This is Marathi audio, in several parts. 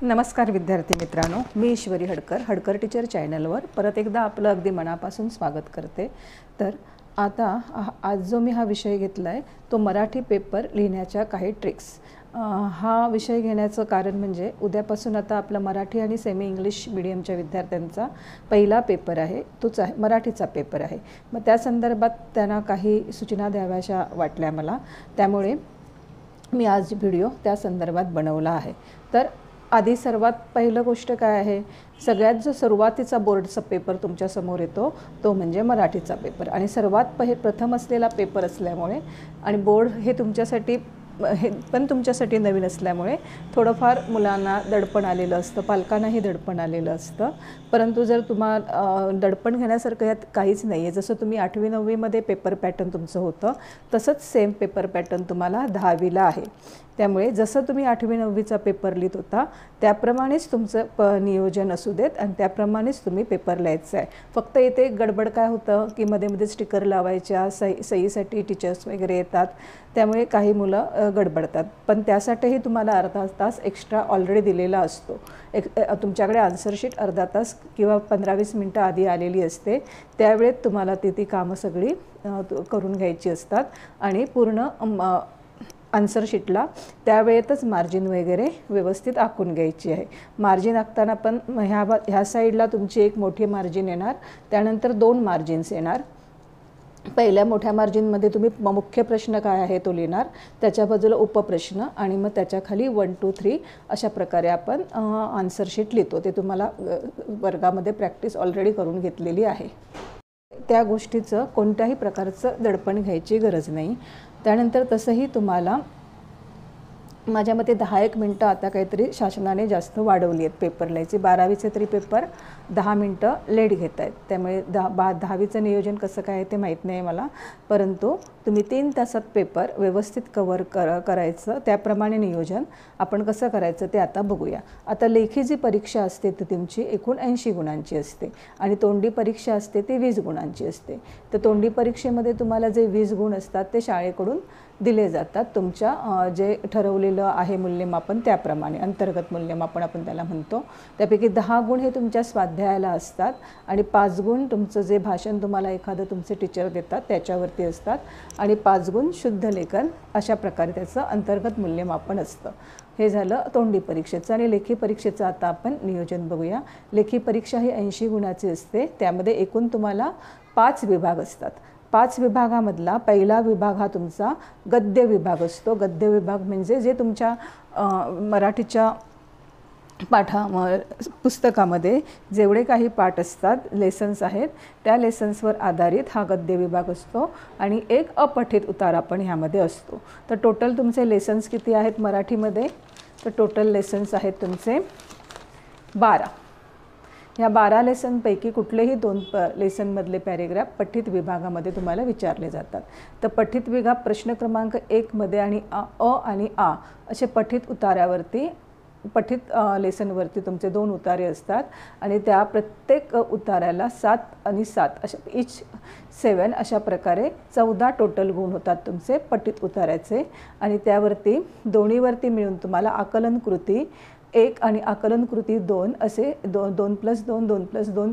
नमस्कार विद्यार्थी मित्रांनो, मी ईश्वरी हडकर हडकर टीचर चॅनलवर परत एकदा आपलं अगदी मनापासून स्वागत करते। तर आता आज जो मी हा विषय घेतला आहे तो मराठी पेपर लिहिण्याच्या काही ट्रिक्स। हा विषय घेण्याचं कारण म्हणजे उद्यापासून आता आपला मराठी आणि सेमी इंग्लिश मीडियमच्या विद्यार्थ्यांचा पहिला पेपर आहे, तोच आहे मराठीचा पेपर आहे। मग त्या संदर्भात त्यांना काही सूचना द्याव्याशा वाटल्या मला, त्यामुळे मी आज व्हिडिओ त्या संदर्भात बनवला आहे। तर आधी सर्वात पहिलं गोष्ट काय आहे, सगळ्यात जो सुरुवातीचा बोर्डचा पेपर तुमच्या समोर येतो तो म्हणजे मराठीचा पेपर आणि सर्वात प्रथम असलेला पेपर असल्यामुळे आणि बोर्ड हे तुमच्यासाठी तुमच्यासाठी नवीन असल्यामुळे थोडंफार मुलांना दडपण आलेलं असतं, पालकांनाही दडपण आलेलं असतं। परंतु जर तुम्हाला दडपण घेण्यासारखं यात काहीच नाही आहे। जसं तुम्ही 8वी 9वी मध्ये पेपर पॅटर्न तुमचं होतं तसंच सेम पेपर पॅटर्न तुम्हाला 10वीला आहे। त्यामुळे जसं तुम्ही 8वी 9वीचा पेपर लिहित होता त्याप्रमाणेच तुमचं नियोजन असू देत आणि त्याप्रमाणेच तुम्ही पेपर लिहायचा आहे। फक्त इथे गडबड काय होतं की मध्ये मध्ये स्टिकर लावायच्या, सहीसाठी टीचर्स वगैरे येतात, त्यामुळे काही मुलं गडबडतात। पण त्यासाठीही तुम्हाला अर्धा तास एक्स्ट्रा ऑलरेडी दिलेला असतो। तुमच्याकडे आन्सर शीट अर्धा तास किंवा 15-20 मिनटं आधी आलेली असते, त्यावेळेत तुम्हाला ती कामं सगळी करून घ्यायची असतात आणि पूर्ण आन्सर शीटला त्यावेळेतच मार्जिन वगैरे व्यवस्थित आखून घ्यायची आहे। मार्जिन आखताना पण ह्या साईडला तुमची एक मोठी मार्जिन येणार, त्यानंतर 2 मार्जिन्स येणार। पहिल्या मोठ्या मार्जिनमध्ये तुम्ही मुख्य प्रश्न काय आहे तो लिहिणार, त्याच्या बाजूला उपप्रश्न आणि मग त्याच्या खाली 1 2 3 अशा प्रकारे आपण आन्सर शीट लिहितो। ते तुम्हाला वर्गामध्ये प्रॅक्टिस ऑलरेडी करून घेतलेली आहे, त्या गोष्टीचं कोणत्याही प्रकारचं दडपण घ्यायची गरज नाही। त्यानंतर तसंही तुम्हाला माझ्या मते 10-1 मिनटं आता काहीतरी शासनाने जास्त वाढवली आहेत पेपर लिहायची। 12वीचे तरी पेपर 10 मिनटं लेट घेत आहेत, त्यामुळे 10वीचं नियोजन कसं काय ते माहीत नाही मला, परंतु तुम्ही 3 तासात पेपर व्यवस्थित कव्हर करायचं, त्याप्रमाणे नियोजन आपण कसं करायचं ते आता बघूया। आता लेखी जी परीक्षा असते ती तुमची एकूण 80 गुणांची असते आणि तोंडी परीक्षा असते ती 20 गुणांची असते। तर तोंडी परीक्षेमध्ये तुम्हाला जे 20 गुण असतात ते शाळेकडून दिले जातात तुमच्या जे ठरवलेलं आहे मूल्यमापन त्याप्रमाणे, अंतर्गत मूल्यमापन आपण त्याला म्हणतो। त्यापैकी 10 गुण हे तुमच्या स्वाध्यायाला असतात आणि 5 गुण तुमचं जे भाषण तुम्हाला एखादं तुमचे टीचर देतात त्याच्यावरती असतात आणि 5 गुण शुद्ध लेखन, अशा प्रकारे त्याचं अंतर्गत मूल्यमापन असतं। हे झालं तोंडी परीक्षेचं आणि लेखी परीक्षेचं आता आपण नियोजन बघूया। लेखी परीक्षा ही 80 गुणाची असते, त्यामध्ये एकूण तुम्हाला 5 विभाग असतात। 5 विभागामधला पहिला विभाग हा तुमचा गद्य विभाग असतो। गद्य विभाग म्हणजे जे तुमच्या मराठीच्या पुस्तकामध्ये जेवढे काही पाठ असतात, लेसन्स आहेत, त्या लेसन्सवर आधारित हा गद्य विभाग असतो आणि एक अपठित उतारा पण ह्यामध्ये असतो। तर टोटल तुमचे लेसन्स किती आहेत मराठीमध्ये, तर टोटल लेसन्स आहेत तुमचे 12। ह्या 12 लेसनपैकी कुठलेही 2 लेसनमधले पॅरेग्राफ पठित विभागामध्ये तुम्हाला विचारले जातात। तर पठित विभाग प्रश्न क्रमांक 1 मध्ये आणि अ आणि आ असे पठित उतार्यावरती, पठित लेसनवरती तुमचे 2 उतारे असतात आणि त्या प्रत्येक उतार्याला 7 आणि 7 अशा इच 7 अशा प्रकारे 14 टोटल गुण होतात तुमचे पठित उतार्याचे आणि त्यावरती दोन्हीवरती मिळून तुम्हाला आकलन कृती 1 आणि आकलन कृती 2 असे 2+2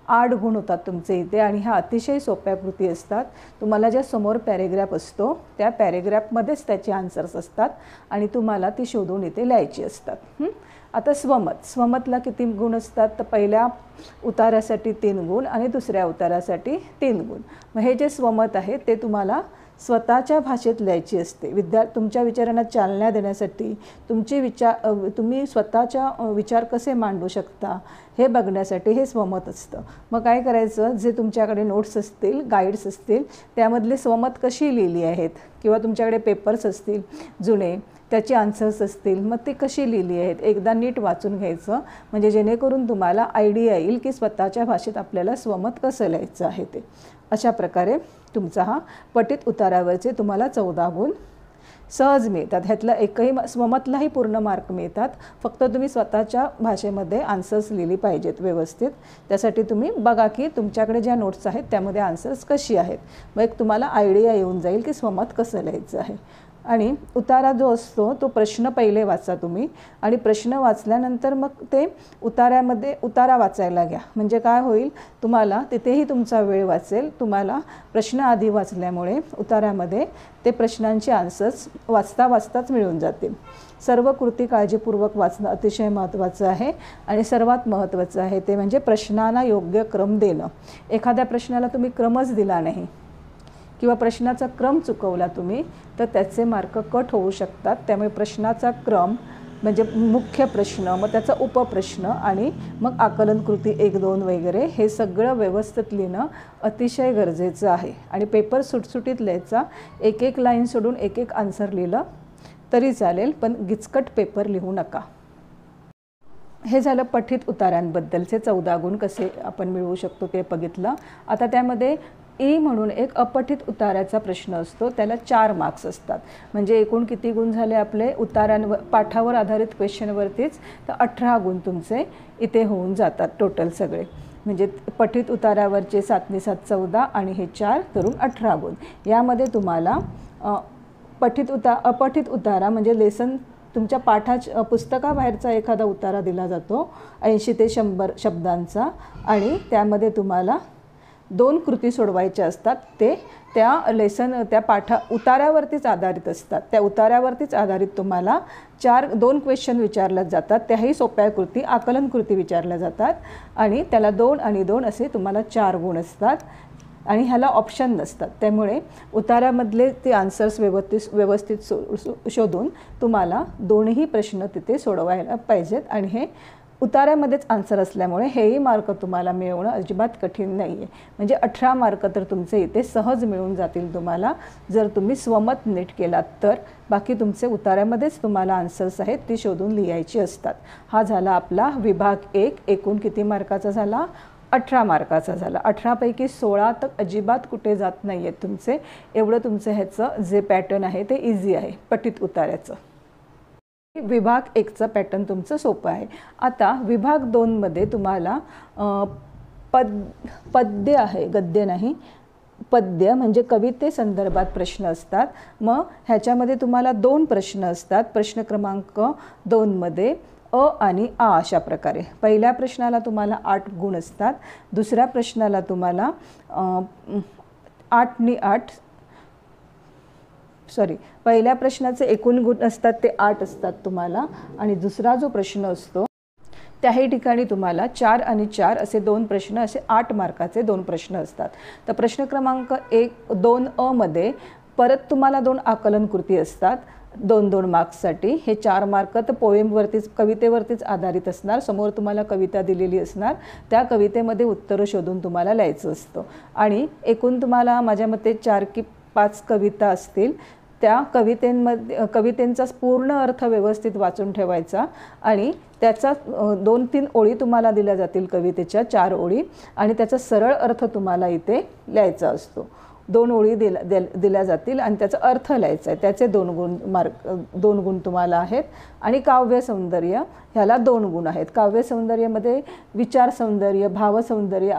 8 गुण होतात तुमचे इथे आणि ह्या अतिशय सोप्या कृती असतात। तुम्हाला ज्या समोर पॅरेग्राफ असतो त्या पॅरेग्राफमध्येच त्याचे आन्सर्स असतात आणि तुम्हाला ती शोधून इथे लिहायची असतात। आता स्वमतला किती गुण असतात, तर पहिल्या उतार्यासाठी 3 गुण आणि दुसऱ्या उतार्यासाठी 3 गुण। मग हे जे स्वमत आहे ते तुम्हाला स्वतःच्या भाषेत लिहायची असते। तुमच्या विचारांना चालना देण्यासाठी तुम्ही स्वतःच्या विचार कसे मांडू शकता हे बघण्यासाठी हे स्वमत असतं। मग काय करायचं, जे तुमच्याकडे नोट्स असतील, गाईड्स असतील, त्यामधले स्वमत कशी लिहिली आहेत किंवा तुमच्याकडे पेपर्स असतील जुने, त्याची आन्सर्स असतील, मग ती कशी लिहिली आहेत एकदा नीट वाचून घ्यायचं, म्हणजे जेणेकरून तुम्हाला आयडिया येईल की स्वतःच्या भाषेत आपल्याला स्वमत कसं लिहायचं आहे ते। अशा प्रकारे तुमचा हा पठित उतारावरचे तुम्हाला 14 गुण सहज मिळतात। ह्यातला एकही स्वमतलाही पूर्ण मार्क मिळतात, फक्त तुम्ही स्वतःच्या भाषेमध्ये आन्सर्स लिहिली पाहिजेत व्यवस्थित। त्यासाठी तुम्ही बघा की तुमच्याकडे ज्या नोट्स आहेत त्यामध्ये आन्सर्स कशी आहेत, मग एक तुम्हाला आयडिया येऊन जाईल की स्वमत कसं लिहायचं आहे। आणि उतारा जो असतो तो प्रश्न पहिले वाचा तुम्ही आणि प्रश्न वाचल्यानंतर मग ते उतारा वाचायला घ्या. म्हणजे काय होईल, तुम्हाला तिथेही तुमचा वेळ वाचेल. तुम्हाला प्रश्न आधी वाचल्यामुळे उतार्यामध्ये ते प्रश्नांचे आन्सर्स वाचताच मिळून जातील. सर्व कृती काळजीपूर्वक वाचणं अतिशय महत्त्वाचं आहे आणि सर्वात महत्त्वाचं आहे ते म्हणजे प्रश्नांना योग्य क्रम देणं. एखाद्या प्रश्नाला तुम्ही क्रमच दिला नाही किंवा प्रश्नाचा क्रम चुकवला तुम्ही तर त्याचे मार्क कट होऊ शकतात. त्यामुळे प्रश्नाचा क्रम म्हणजे मुख्य प्रश्न, मग त्याचा उपप्रश्न आणि मग आकलन कृती 1, 2 वगैरे हे सगळं व्यवस्थित लिहिणं अतिशय गरजेचं आहे. आणि पेपर सुटसुटीत लिहायचा. एक लाईन सोडून एक आन्सर लिहिलं तरी चालेल, पण गिचकट पेपर लिहू नका. हे झालं पठित उतार्यांबद्दलचे 14 गुण कसे आपण मिळवू शकतो ते बघितलं. आता त्यामध्ये ई म्हणून एक अपठित उतार्याचा प्रश्न असतो. त्याला 4 मार्क्स असतात. म्हणजे एकूण किती गुण झाले आपले उतार्यांवर पाठावर आधारित क्वेश्चनवरतीच, तर 18 गुण तुमचे इथे होऊन जातात टोटल सगळे. म्हणजे पठित उतार्यावरचे 7 × 7 14 आणि हे 4 धरून 18 गुण. यामध्ये तुम्हाला अपठित उतारा म्हणजे लेसन तुमच्या पुस्तकाबाहेरचा एखादा उतारा दिला जातो 80 ते 100 शब्दांचा आणि त्यामध्ये तुम्हाला 2 कृती सोडवायच्या असतात. ते त्या उतार्यावरतीच आधारित असतात. त्या उतार्यावरतीच आधारित तुम्हाला 2 क्वेश्चन विचारले जातात. त्याही सोप्या कृती आकलन कृती विचारल्या जातात आणि त्याला 2 आणि 2 असे तुम्हाला 4 गुण असतात आणि ह्याला ऑप्शन नसतात. त्यामुळे उतार्यामधले ते आन्सर्स व्यवस्थित शोधून तुम्हाला 2ही प्रश्न तिथे सोडवायला पाहिजेत आणि हे उतार्यामध्येच आन्सर असल्यामुळे हेही मार्क तुम्हाला मिळवणं अजिबात कठीण नाही आहे. म्हणजे 18 मार्क तर तुमचे इथे सहज मिळून जातील तुम्हाला जर तुम्ही स्वमत नीट केलात तर. बाकी तुमचे उतार्यामध्येच तुम्हाला आन्सर्स आहेत ती शोधून लिहायची असतात. हा झाला आपला विभाग 1. एकूण किती मार्काचा झाला? 18 मार्काचा झाला. 18 पैकी 16 तर अजिबात कुठे जात नाही आहेत तुमचे. एवढं तुमचं ह्याचं जे पॅटर्न आहे ते इझी आहे पठित उतार्याचं. विभाग 1चं पॅटर्न तुमचं सोपं आहे. आता विभाग 2मध्ये तुम्हाला पद्य आहे, गद्य नाही. पद्य म्हणजे कवितेसंदर्भात प्रश्न असतात. मग ह्याच्यामध्ये तुम्हाला 2 प्रश्न असतात. प्रश्न क्रमांक 2मध्ये अ आणि आ अशा प्रकारे. पहिल्या प्रश्नाला तुम्हाला 8 गुण असतात. दुसऱ्या प्रश्नाला तुम्हाला 8 × 8 पहिल्या प्रश्नाचे एकूण गुण असतात ते 8 असतात तुम्हाला आणि दुसरा जो प्रश्न असतो त्याही ठिकाणी तुम्हाला 4 आणि 4 असे 2 प्रश्न, असे 8 मार्काचे 2 प्रश्न असतात. तर प्रश्न क्रमांक 2 अ मध्ये परत तुम्हाला 2 आकलन कृती असतात 2-2 मार्क्ससाठी. हे 4 मार्क तर पोएमवरतीच कवितेवरतीच आधारित असणार. समोर तुम्हाला कविता दिलेली असणार, त्या कवितेमध्ये उत्तरं शोधून तुम्हाला लिहायचं असतं आणि एकूण तुम्हाला माझ्या मते 4 की 5 कविता असतील. त्या कवितेंचा पूर्ण अर्थ व्यवस्थित वाचून ठेवायचा आणि त्याचा 2-3 ओळी तुम्हाला दिल्या जातील कवितेच्या 4 ओळी आणि त्याचा सरळ अर्थ तुम्हाला इथे लिहायचा असतो. 2 ओळी दिल्या जातील आणि त्याचा अर्थ लिहायचा आहे. त्याचे 2 गुण तुम्हाला आहेत. आणि काव्य सौंदर्य ह्याला 2 गुण आहेत. काव्य सौंदर्यामध्ये विचार सौंदर्य, भाव सौंदर्य,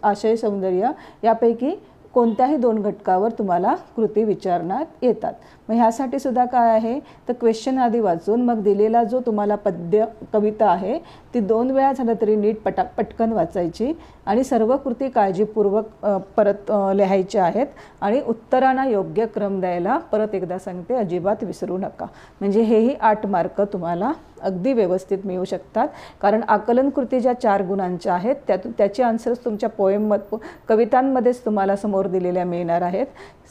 आशय सौंदर्य यापैकी कोणत्याही 2 घटकावर तुम्हाला कृती विचारण्यात येतात. मग ह्यासाठी सुद्धा काय आहे तर क्वेश्चन आधी वाचून मग दिलेला जो तुम्हाला कविता आहे ती 2 वेळा झालं तरी नीट पटकन वाचायची आणि सर्व कृती काळजीपूर्वक परत लिहायच्या आहेत आणि उत्तरांना योग्य क्रम द्यायला परत एकदा सांगते अजिबात विसरू नका. म्हणजे हेही 8 मार्क तुम्हाला अगदी व्यवस्थित मिळू शकतात. कारण आकलन कृती ज्या 4 गुणांच्या आहेत त्याचे आन्सर्स तुमच्या कवितांमध्येच तुम्हाला समोर दिलेल्या मिळणार आहेत.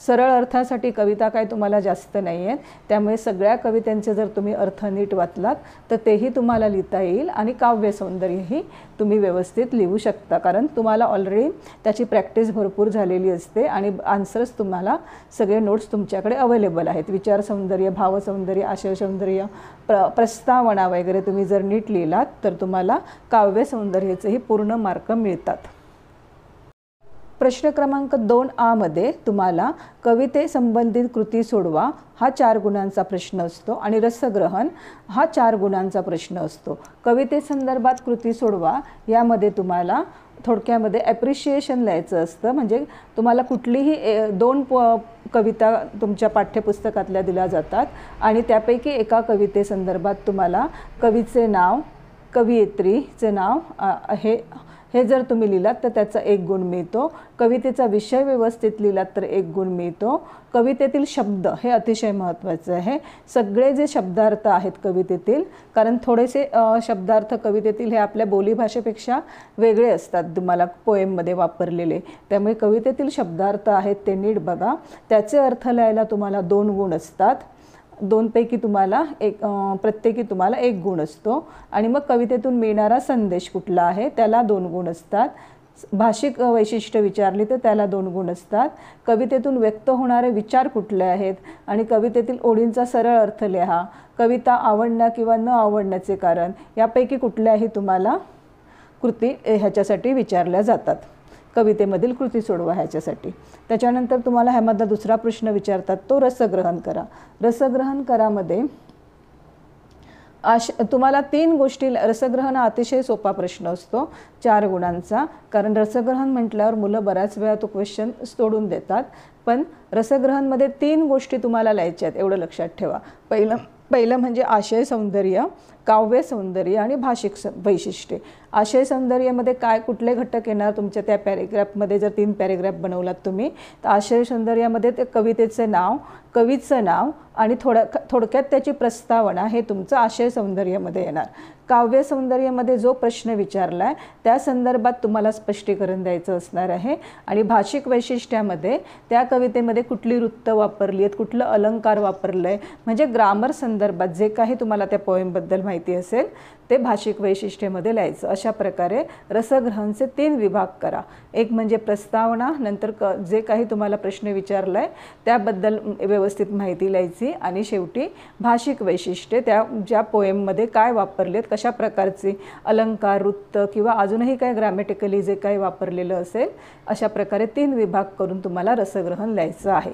सरळ अर्थासाठी कविता काय तुम्हाला जास्त नाही आहेत. त्यामुळे सगळ्या कवितांचे जर तुम्ही अर्थ नीट वाचलात तर तेही तुम्हाला लिहिता येईल आणि काव्य सौंदर्यही तुम्ही व्यवस्थित लिहू शकता. कारण तुम्हाला ऑलरेडी त्याची प्रॅक्टिस भरपूर झालेली असते आणि आन्सर्स तुम्हाला सगळे नोट्स तुमच्याकडे अवेलेबल आहेत. विचार सौंदर्य, भाव सौंदर्य, आशय सौंदर्य, प्रस्तावना वगैरे तुम्ही जर नीट लिहिलात तर तुम्हाला काव्य सौंदर्याचेही पूर्ण मार्क मिळतात. प्रश्न क्रमांक 2A मध्ये तुम्हाला कविते संबंधित कृती सोडवा हा 4 गुणांचा प्रश्न असतो आणि रसग्रहण हा 4 गुणांचा प्रश्न असतो। कविते संदर्भात कृती सोडवा यामध्ये तुम्हाला थोडक्यामध्ये ॲप्रिशिएशन लिहायचं असतं, म्हणजे तुम्हाला कुठलीही 2 कविता तुमच्या पाठ्यपुस्तकातल्या दिल्या जातात आणि त्यापैकी एका कविते संदर्भात तुम्हाला कवीचे नाव, कवयित्रीचे नाव हे जर तुम्ही लिहिलात तर त्याचा 1 गुण मिळतो। कवितेचा विषय व्यवस्थित लिहिलात तर 1 गुण मिळतो। कवितेतील शब्द हे अतिशय महत्त्वाचे आहे। सगळे जे शब्दार्थ आहेत कवितेतील, कारण थोडेसे शब्दार्थ कवितेतील हे आपल्या बोलीभाषेपेक्षा वेगळे असतात तुम्हाला पोएममध्ये वापरलेले, त्यामुळे कवितेतील शब्दार्थ आहेत ते नीट बघा। त्याचे अर्थ लिहायला तुम्हाला 2 गुण असतात, 2 पैकी तुम्हाला प्रत्येकी तुम्हाला 1 गुण असतो आणि मग कवितेतून मिळणारा संदेश कुठला आहे त्याला 2 गुण असतात। भाषिक वैशिष्ट्य विचारली तर त्याला 2 गुण असतात। कवितेतून व्यक्त होणारे विचार कुठले आहेत आणि कवितेतील ओळींचा सरळ अर्थ लिहा। कविता आवडण्या किंवा न आवडण्याचे कारण यापैकी कुठल्याही तुम्हाला कृती ह्याच्यासाठी विचारल्या जातात। कवितेमधील कृती सोडवा ह्याच्यासाठी। त्याच्यानंतर तुम्हाला ह्यामधला दुसरा प्रश्न विचारतात तो रसग्रहण करा। रसग्रहण करामध्ये तुम्हाला 3 गोष्टी, रसग्रहण हा अतिशय सोपा प्रश्न असतो 4 गुणांचा, कारण रसग्रहण म्हटल्यावर मुलं बऱ्याच वेळा तो क्वेश्चन सोडून देतात, पण रसग्रहणमध्ये 3 गोष्टी तुम्हाला लिहायच्या आहेत एवढं लक्षात ठेवा। पहिलं म्हणजे आशय सौंदर्य, काव्य सौंदर्य आणि भाषिक वैशिष्ट्ये। आशय सौंदर्यामध्ये काय कुठले घटक येणार तुमच्या त्या पॅरेग्राफमध्ये, जर 3 पॅरेग्राफ बनवलात तुम्ही तर आशय सौंदर्यामध्ये ते कवितेचे नाव, कवीचं नाव आणि थोडक्यात त्याची प्रस्तावना हे तुमचं आशय सौंदर्यामध्ये येणार। काव्य सौंदर्यामध्ये जो प्रश्न विचारला आहे त्या संदर्भात तुम्हाला स्पष्टीकरण द्यायचं असणार आहे आणि भाषिक वैशिष्ट्यामध्ये त्या कवितेमध्ये कुठली वृत्त वापरली आहेत, कुठलं अलंकार वापरलं आहे, म्हणजे ग्रामर संदर्भात जे काही तुम्हाला त्या पोएमबद्दल माहिती असेल ते भाषिक वैशिष्ट्यामध्ये लिहायचं। अशा प्रकारे रसग्रहणचे 3 विभाग करा। एक म्हणजे प्रस्तावना, नंतर जे काही तुम्हाला प्रश्न विचारला आहे त्याबद्दल व्यवस्थित माहिती लिहायची आणि शेवटी भाषिक वैशिष्ट्ये, त्या ज्या पोएममध्ये काय वापरले आहेत, कशा प्रकारचे अलंकार, वृत्त किंवा अजूनही काय ग्रामॅटिकली जे काही वापरलेलं असेल, अशा प्रकारे 3 विभाग करून तुम्हाला रसग्रहण लिहायचं आहे।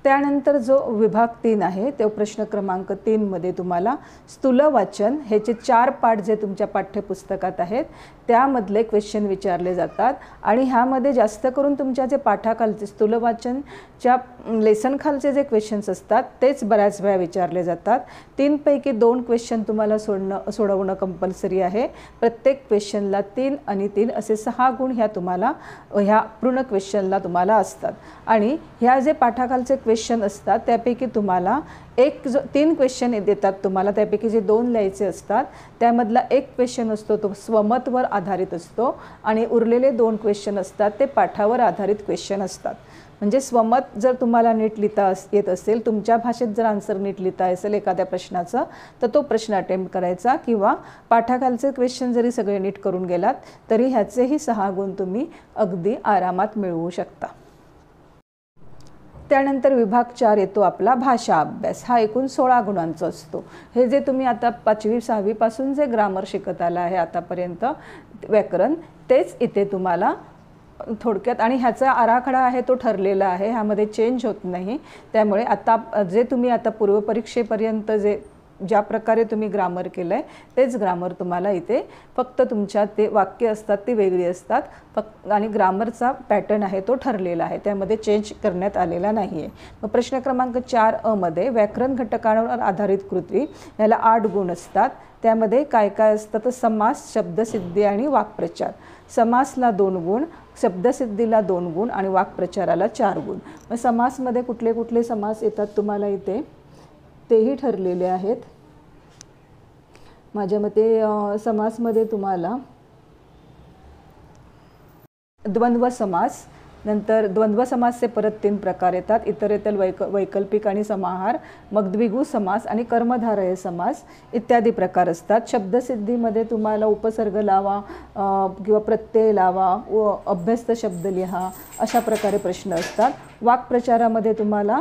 त्यानंतर जो विभाग 3 आहे तो प्रश्न क्रमांक 3 मध्ये तुम्हाला स्थूल वाचन ह्याचे 4 पाठ जे तुमच्या पाठ्यपुस्तकात आहेत त्यामधले क्वेश्चन विचारले जातात आणि ह्यामध्ये जास्त करून तुमच्या जे पाठाखालचे स्थूल वाचनच्या लेसन खालचे जे क्वेश्चन्स असतात तेच बऱ्याच वेळा विचारले जातात। 3 पैकी 2 क्वेश्चन तुम्हाला सोडवणं कंपल्सरी आहे। प्रत्येक क्वेश्चनला 3 आणि 3 असे 6 गुण ह्या पूर्ण क्वेश्चनला तुम्हाला असतात आणि ह्या जे पाठाखालचे क्वेश्चन असतात त्यापैकी तुम्हाला 3 क्वेश्चन देतात तुम्हाला, त्यापैकी जे 2 लिहायचे असतात त्यामधला 1 क्वेश्चन असतो तो स्वमतवर आधारित असतो आणि उरलेले 2 क्वेश्चन असतात ते पाठावर आधारित क्वेश्चन असतात। म्हणजे स्वमत जर तुम्हाला नीट लिहिता येत असेल, तुमच्या भाषेत जर आन्सर नीट लिहिता असेल एखाद्या प्रश्नाचं तर तो प्रश्न अटेम्प्ट करायचा, किंवा पाठाखालचे क्वेश्चन जरी सगळे नीट करून गेलात तरी ह्याचेही 6 गुण तुम्ही अगदी आरामात मिळवू शकता। त्यानंतर विभाग 4 येतो आपला भाषा अभ्यास। हा एकूण 16 गुणांचा असतो। हे जे तुम्ही आता 5वी 6वी पासून जे ग्रामर शिकत आला आहे आतापर्यंत व्याकरण, तेच इथे तुम्हाला थोडक्यात, आणि ह्याचा आराखडा आहे तो ठरलेला आहे, ह्यामध्ये चेंज होत नाही। त्यामुळे आता जे तुम्ही आता पूर्वपरीक्षेपर्यंत ज्या प्रकारे तुम्ही ग्रामर केलं आहे तेच ग्रामर तुम्हाला इथे, फक्त तुमच्या ते वाक्य असतात ती वेगळी असतात फक्त, आणि ग्रामरचा पॅटर्न आहे तो ठरलेला आहे, त्यामध्ये चेंज करण्यात आलेला नाही आहे। मग प्रश्न क्रमांक 4A मध्ये व्याकरण घटकांवर आधारित कृती, याला 8 गुण असतात। त्यामध्ये काय काय असतं तर समास, शब्दसिद्धी आणि वाक्प्रचार। समासला 2 गुण, शब्दसिद्धीला 2 गुण आणि वाक्प्रचाराला 4 गुण। मग समासमध्ये कुठले कुठले समास येतात तुम्हाला इथे तेही ठरलेले आहेत। माझ्या मते समासमध्ये तुम्हाला द्वंद्व समास, नंतर द्वंद्व समासचे परत 3 प्रकार येतात, इतरेतर वैकल्पिक आणि समाहार, मग द्विगु समास आणि कर्मधारय समास इत्यादी प्रकार असतात। शब्दसिद्धीमध्ये तुम्हाला उपसर्ग लावा किंवा प्रत्यय लावा, अभ्यस्त शब्द लिहा, अशा प्रकारे प्रश्न असतात। वाक्प्रचारामध्ये तुम्हाला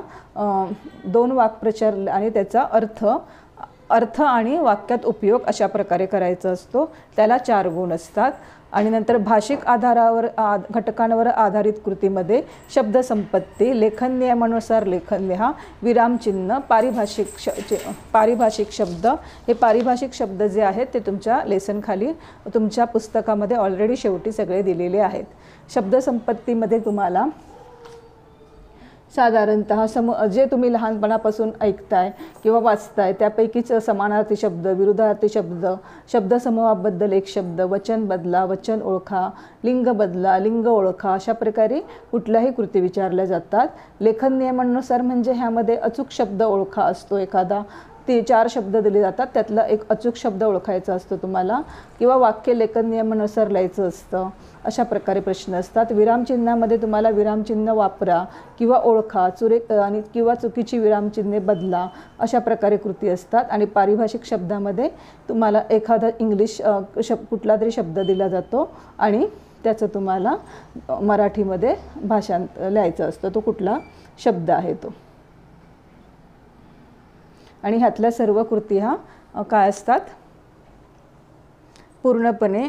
2 वाक्प्रचार आणि त्याचा अर्थ अर्थ आणि वाक्यात उपयोग अशा प्रकारे करायचा असतो, त्याला 4 गुण असतात. आणि नंतर भाषिक आधारावर घटकांवर आधारित कृतीमध्ये शब्दसंपत्ती, लेखन नियमानुसार लेखन लिहा, विरामचिन्ह, पारिभाषिक शब्द. हे पारिभाषिक शब्द जे आहेत ते तुमच्या लेसनखाली तुमच्या पुस्तकामध्ये ऑलरेडी शेवटी सगळे दिलेले आहेत. शब्दसंपत्तीमध्ये तुम्हाला साधारणतः जे तुम्ही लहानपणापासून ऐकताय किंवा वाचताय त्यापैकीच समानार्थी शब्द, विरुद्धार्थी शब्द, शब्दसमूहाबद्दल एक शब्द, वचन बदला, वचन ओळखा, लिंग बदला, लिंग ओळखा, अशा प्रकारे कुठल्याही कृती विचारल्या जातात. लेखन नियमानुसार म्हणजे ह्यामध्ये अचूक शब्द ओळखा असतो एखादा. ते 4 शब्द दिले जातात, त्यातला एक अचूक शब्द ओळखायचा असतो तुम्हाला, किंवा वाक्य लेखन नियमानुसार लिहायचं असतं. अशा प्रकारे प्रश्न असतात. विरामचिन्हामध्ये तुम्हाला विरामचिन्ह वापरा किंवा ओळखा, किंवा चुकीची विरामचिन्हे बदला, अशा प्रकारे कृती असतात. आणि पारिभाषिक शब्दामध्ये तुम्हाला एखादा इंग्लिश कुठला तरी शब्द दिला जातो आणि त्याचं तुम्हाला मराठीमध्ये लिहायचं असतं, तो कुठला शब्द आहे तो. आणि ह्यातल्या सर्व कृती काय असतात, पूर्णपणे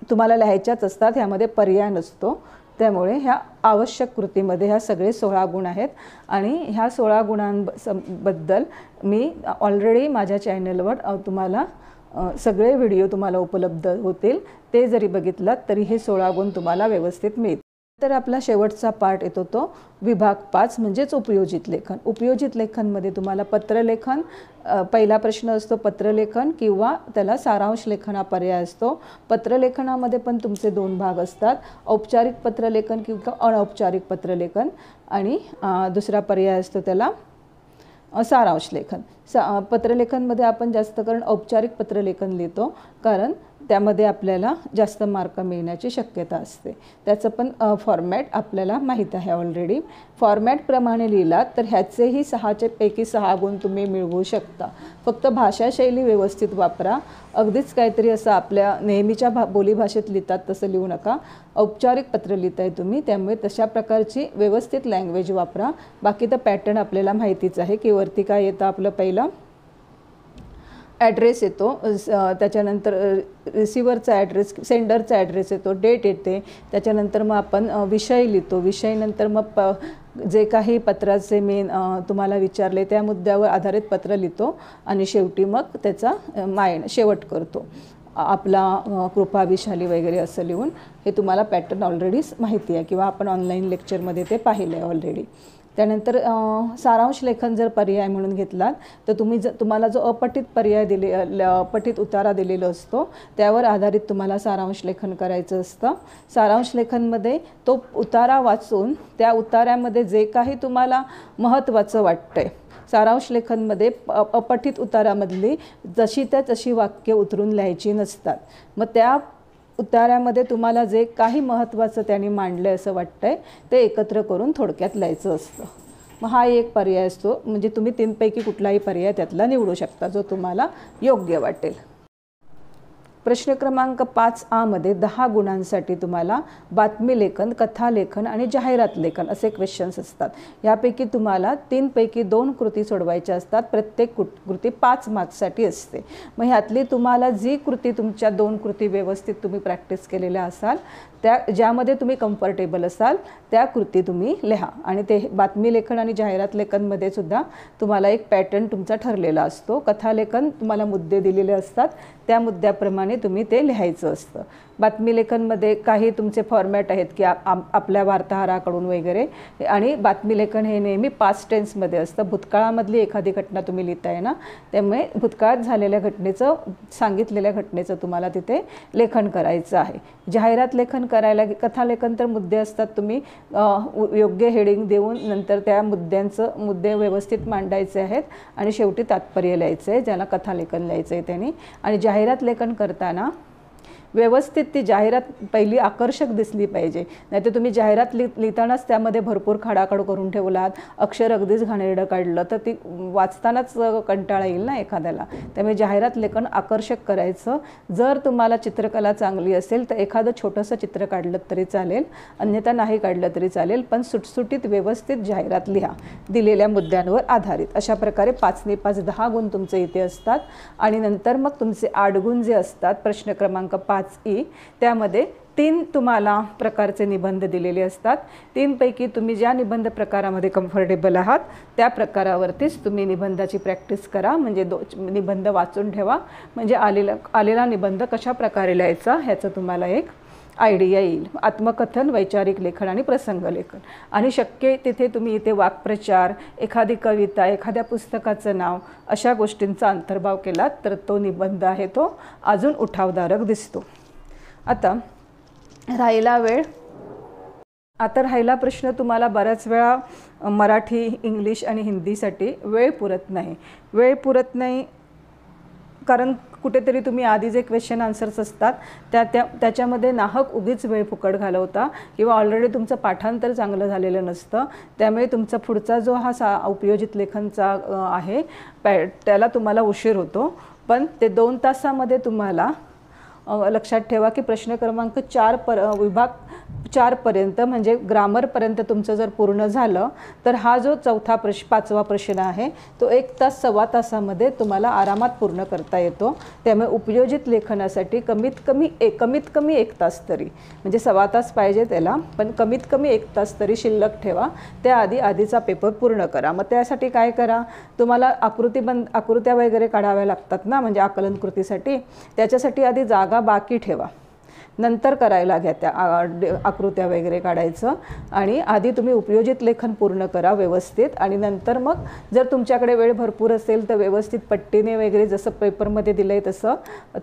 तुम्हाला लिहायच्याच असतात, ह्यामध्ये पर्याय नसतो. त्यामुळे ह्या आवश्यक कृतीमध्ये ह्या सगळे 16 गुण आहेत. आणि ह्या 16 गुणांबद्दल मी ऑलरेडी माझ्या चॅनलवर तुम्हाला सगळे व्हिडिओ तुम्हाला उपलब्ध होतील. ते जरी बघितलात तरी हे 16 गुण तुम्हाला व्यवस्थित मिळतील. तर आपला शेवटचा पार्ट येतो तो विभाग 5 म्हणजेच उपयोजित लेखन. उपयोजित लेखनमध्ये तुम्हाला पत्रलेखन, पहिला प्रश्न असतो पत्रलेखन किंवा त्याला सारांश लेखन हा पर्याय असतो. पत्रलेखनामध्ये पण तुमचे 2 भाग असतात, औपचारिक पत्रलेखन किंवा अनौपचारिक पत्रलेखन. आणि दुसरा पर्याय असतो त्याला सारांश लेखन. पत्रलेखनमध्ये आपण जास्त करून औपचारिक पत्रलेखन लिहितो, कारण त्यामध्ये आपल्याला जास्त मार्क मिळण्याची शक्यता असते. त्याचं पण फॉर्मॅट आपल्याला माहीत आहे ऑलरेडी. फॉर्मॅटप्रमाणे लिहिलात तर ह्याचेही 6 पैकी 6 गुण तुम्ही मिळवू शकता. फक्त भाषाशैली व्यवस्थित वापरा. अगदीच काहीतरी असं आपल्या नेहमीच्या बोलीभाषेत लिहितात तसं लिहू नका. औपचारिक पत्र लिहिताय तुम्ही, त्यामुळे तशा प्रकारची व्यवस्थित लँग्वेज वापरा. बाकी तर पॅटर्न आपल्याला माहितीच आहे की वरती काय येतं, आपलं पहिलं ॲड्रेस येतो, त्याच्यानंतर रिसिव्हरचा ॲड्रेस, सेंडरचा ॲड्रेस येतो, डेट येते, त्याच्यानंतर मग आपण विषय लिहितो, विषयनंतर मग जे काही पत्राचे मेन तुम्हाला विचारले त्या मुद्द्यावर आधारित पत्र लिहितो आणि शेवटी मग त्याचा शेवट करतो, आपला कृपाविशाली वगैरे असं लिहून. हे तुम्हाला पॅटर्न ऑलरेडी माहिती आहे किंवा आपण ऑनलाईन लेक्चरमध्ये ते पाहिलं आहे ऑलरेडी. त्यानंतर सारांश लेखन जर पर्याय म्हणून घेतलात तर तुम्हाला जो अपठित पर्याय अपठित उतारा दिलेला असतो त्यावर आधारित तुम्हाला सारांश लेखन करायचं असतं. सारांश लेखनमध्ये तो उतारा वाचून त्या उतार्यामध्ये जे काही तुम्हाला महत्त्वाचं वाटतंय, सारांश लेखनमध्ये अपठित उतारामधली जशी त्या तशी वाक्य उतरून लिहायची नसतात. मग त्या उतार्यामध्ये तुम्हाला जे काही महत्त्वाचं त्यांनी मांडलं असं वाटतंय ते एकत्र करून थोडक्यात लिहायचं असतं. मग हा एक पर्याय असतो, म्हणजे तुम्ही 3 पैकी कुठलाही पर्याय त्यातला निवडू शकता जो तुम्हाला योग्य वाटेल. प्रश्न क्रमांक 5A मध्ये 10 गुणांसाठी तुम्हाला बातमी लेखन, कथा लेखन आणि जाहिरात लेखन असे क्वेश्चन्स असतात. यापैकी तुम्हाला 3 पैकी 2 कृती सोडवायच्या असतात. प्रत्येक कृती 5 मार्क्ससाठी असते. मग ह्यातली तुम्हाला जी कृती, तुमच्या 2 कृती व्यवस्थित तुम्ही प्रॅक्टिस केलेल्या असाल, ज्यामध्ये तुम्ही कम्फर्टेबल असाल त्या कृती तुम्ही लिहा. आणि ते बातमी लेखन आणि जाहिरात लेखनमध्ये सुद्धा तुम्हाला एक पॅटर्न तुमचा ठरलेला असतो. कथा लेखन तुम्हाला मुद्दे दिलेले असतात, त्या मुद्द्याप्रमाणे तुम्ही ते लिहायचं असतं. बातमी लेखनमध्ये काही तुमचे फॉर्मॅट आहेत की आपल्या वार्ताहराकडून वगैरे, आणि बातमी लेखन हे नेहमी पास्ट टेन्समध्ये असतं. भूतकाळामधली एखादी घटना तुम्ही लिहिताय ना, त्यामुळे भूतकाळात झालेल्या घटनेचं, सांगितलेल्या घटनेचं तुम्हाला तिथे लेखन करायचं आहे. जाहिरात लेखन करायला, कथा लेखन तर मुद्दे असतात, तुम्ही योग्य हेडिंग देऊन नंतर त्या मुद्दे व्यवस्थित मांडायचे आहेत आणि शेवटी तात्पर्य लिहायचं आहे, ज्याला कथा लेखन लिहायचं आहे त्यांनी. आणि जाहिरात लेखन करताना व्यवस्थित ती जाहिरात पहिली आकर्षक दिसली पाहिजे. नाहीतर तुम्ही जाहिरात लिहितानाच त्यामध्ये भरपूर खाडाखड करून ठेवलात, अक्षर अगदीच घाणेरडं काढलं तर ती वाचतानाच कंटाळा येईल ना एखाद्याला. त्यामुळे जाहिरात लेखन आकर्षक करायचं. जर तुम्हाला चित्रकला चांगली असेल तर एखादं छोटंसं चित्र काढलं तरी चालेल, अन्यथा नाही काढलं तरी चालेल, पण सुटसुटीत व्यवस्थित जाहिरात लिहा दिलेल्या मुद्द्यांवर आधारित. अशा प्रकारे 5 ने 5 10 गुण तुमचे इथे असतात. आणि नंतर मग तुमचे 8 गुण जे असतात प्रश्न क्रमांक 5E, त्यामध्ये 3 तुम्हाला प्रकारचे निबंध दिलेले असतात. 3 पैकी तुम्ही ज्या निबंध प्रकारामध्ये कम्फर्टेबल आहात त्या प्रकारावरतीच तुम्ही निबंधाची प्रॅक्टिस करा. म्हणजे निबंध वाचून ठेवा, म्हणजे आलेला निबंध कशा प्रकारे लिहायचा ह्याचं तुम्हाला एक आयडिया येईल. आत्मकथन, वैचारिक लेखन आणि प्रसंग लेखन. आणि शक्य तिथे तुम्ही इथे वाक्प्रचार, एखादी कविता, एखाद्या पुस्तकाचं नाव अशा गोष्टींचा अंतर्भाव केलात तर तो निबंध आहे तो अजून उठावदारक दिसतो. आता राहिला प्रश्न तुम्हाला बऱ्याच वेळा मराठी, इंग्लिश आणि हिंदीसाठी वेळ पुरत नाही कारण कुठेतरी तुम्ही आधी जे क्वेश्चन आन्सर्स असतात त्याच्यामध्ये नाहक उगीच वेळ फुकट घालवता किंवा ऑलरेडी तुमचं पाठांतर चांगलं झालेलं नसतं. त्यामुळे तुमचा पुढचा जो हा उपयोजित लेखनचा आहे त्याला तुम्हाला उशीर होतो. पण ते 2 तासामध्ये तुम्हाला लक्षात ठेवा की प्रश्न क्रमांक 4 विभाग 4 पर्यंत म्हणजे ग्रामरपर्यंत तुमचं जर पूर्ण झालं तर हा जो 5वा प्रश्न आहे तो 1 तास 1.25 तासामध्ये तुम्हाला आरामात पूर्ण करता येतो. त्यामुळे उपयोजित लेखनासाठी कमीत कमी 1 तास तरी, म्हणजे 1.25 तास पाहिजे त्याला, पण कमीत कमी 1 तास तरी शिल्लक ठेवा. आधीचा पेपर पूर्ण करा. मग त्यासाठी काय करा, तुम्हाला आकृत्या वगैरे काढाव्या लागतात ना, म्हणजे आकलन कृतीसाठी. त्याच्यासाठी आधी जागा बाकी ठेवा, नंतर करायला घ्या त्या आकृत्या वगैरे काढायचं. आणि आधी तुम्ही उपयोजित लेखन पूर्ण करा व्यवस्थित. आणि नंतर मग जर तुमच्याकडे वेळ भरपूर असेल तर व्यवस्थित पट्टीने वगैरे जसं पेपरमध्ये दिलं आहे तसं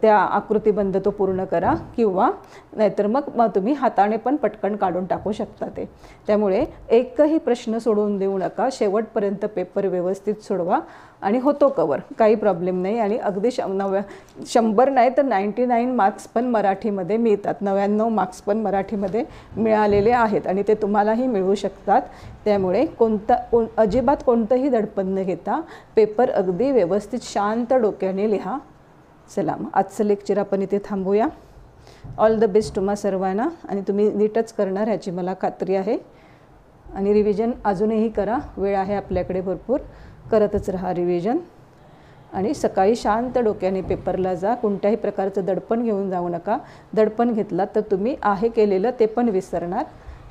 त्या आकृतीबंध तो पूर्ण करा, किंवा नाहीतर मग तुम्ही हाताने पण पटकन काढून टाकू शकता ते. त्यामुळे एकही प्रश्न सोडून देऊ नका, शेवटपर्यंत पेपर व्यवस्थित सोडवा आणि होतो कवर, काही प्रॉब्लेम नाही. आणि अगदी 100 नाही तर 99 मार्क्स पण मराठीमध्ये मिळतात, 99 मार्क्स पण मराठीमध्ये मिळालेले आहेत आणि ते तुम्हालाही मिळू शकतात. त्यामुळे अजिबात कोणतंही दडपण न घेता पेपर अगदी व्यवस्थित शांत डोक्याने लिहा. चला मग आजचं लेक्चर आपण इथे थांबूया. ऑल द बेस्ट तुम्हा सर्वांना. आणि तुम्ही नीटच करणार ह्याची मला खात्री आहे. आणि रिव्हिजन अजूनही करा, वेळ आहे आपल्याकडे भरपूर, करतच राहा रिव्हिजन. आणि सकाळी शांत डोक्याने पेपरला जा, कोणत्याही प्रकारचं दडपण घेऊन जाऊ नका. दडपण घेतला तर तुम्ही आहे केलेलं ते पण विसरणार.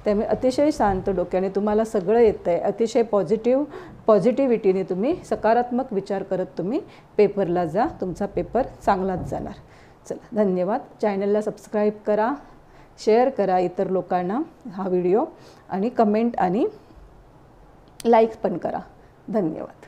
त्यामुळे अतिशय शांत डोक्याने तुम्हाला सगळं येतं आहे, अतिशय पॉझिटिव्हिटीने तुम्ही सकारात्मक विचार करत तुम्ही पेपरला जा, तुमचा पेपर चांगलाच जाणार. चला, धन्यवाद. चॅनलला सबस्क्राईब करा, शेअर करा इतर लोकांना हा व्हिडिओ, आणि कमेंट आणि लाईक पण करा. धन्यवाद.